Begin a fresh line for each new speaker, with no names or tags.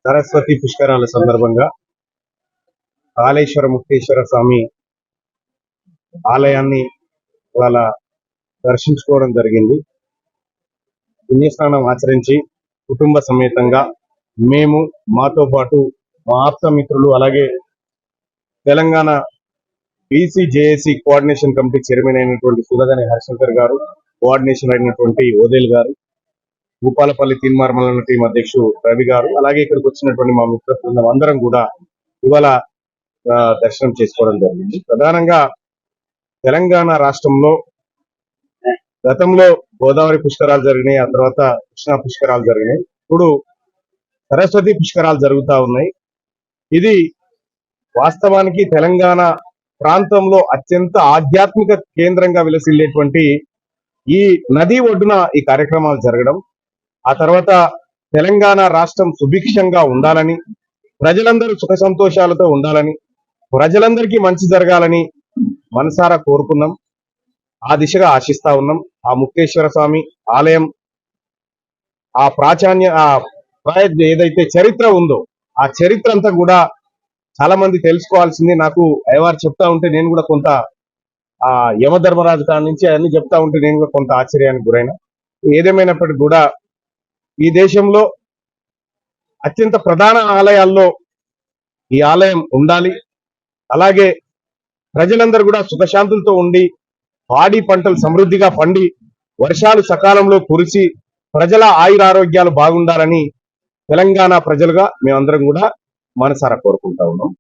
సరస్వతి పుష్కరాల సందర్భంగా కాళేశ్వర ముక్తేశ్వర స్వామి ఆలయాన్ని వాళ్ళ దర్శించుకోవడం జరిగింది. పుణ్యస్నానం ఆచరించి కుటుంబ సమేతంగా మేము, మాతో పాటు మా ఆప్త మిత్రులు, అలాగే Telangana BC JAC coordination committee chairman అయినటువంటి సుధగని హరిశంకర్ గారు, కోఆర్డినేషన్ అయినటువంటి ఓదేల్ గారు, భూపాలపల్లి తీన్మార్మల టీం అధ్యక్షుడు రవి గారు, అలాగే ఇక్కడికి వచ్చినటువంటి మా మిత్ర బృందం అందరం కూడా ఇవాళ దర్శనం చేసుకోవడం జరిగింది. ప్రధానంగా తెలంగాణ రాష్ట్రంలో గతంలో గోదావరి పుష్కరాలు జరిగినాయి, ఆ తర్వాత కృష్ణా పుష్కరాలు జరిగినాయి, ఇప్పుడు సరస్వతి పుష్కరాలు జరుగుతూ ఉన్నాయి. ఇది వాస్తవానికి తెలంగాణ ప్రాంతంలో అత్యంత ఆధ్యాత్మిక కేంద్రంగా విలసిల్లేటువంటి ఈ నది ఒడ్డున ఈ కార్యక్రమాలు జరగడం, ఆ తర్వాత తెలంగాణ రాష్ట్రం సుభిక్షంగా ఉండాలని, ప్రజలందరూ సుఖ సంతోషాలతో ఉండాలని, ప్రజలందరికీ మంచి జరగాలని మనసారా కోరుకున్నాం. ఆ దిశగా ఆశిస్తా ఉన్నాం. ఆ ముక్తేశ్వర స్వామి ఆలయం ఆ ఏదైతే చరిత్ర ఉందో ఆ చరిత్ర అంతా కూడా చాలా మంది తెలుసుకోవాల్సింది. నాకు అయ్యవారు చెప్తా ఉంటే నేను కూడా కొంత యమధర్మరాజు కాడి నుంచి అన్ని చెప్తా ఉంటే నేను కూడా కొంత ఆశ్చర్యానికి గురైన. ఏదేమైనప్పటికీ కూడా ఈ దేశంలో అత్యంత ప్రధాన ఆలయాల్లో ఈ ఆలయం ఉండాలి. అలాగే ప్రజలందరూ కూడా సుఖశాంతులతో ఉండి పాడి పంటలు సమృద్ధిగా పండి వర్షాలు సకాలంలో కురిసి ప్రజల ఆయురారోగ్యాలు బాగుండాలని తెలంగాణ ప్రజలుగా మేమందరం కూడా మనసారా కోరుకుంటా ఉన్నాం.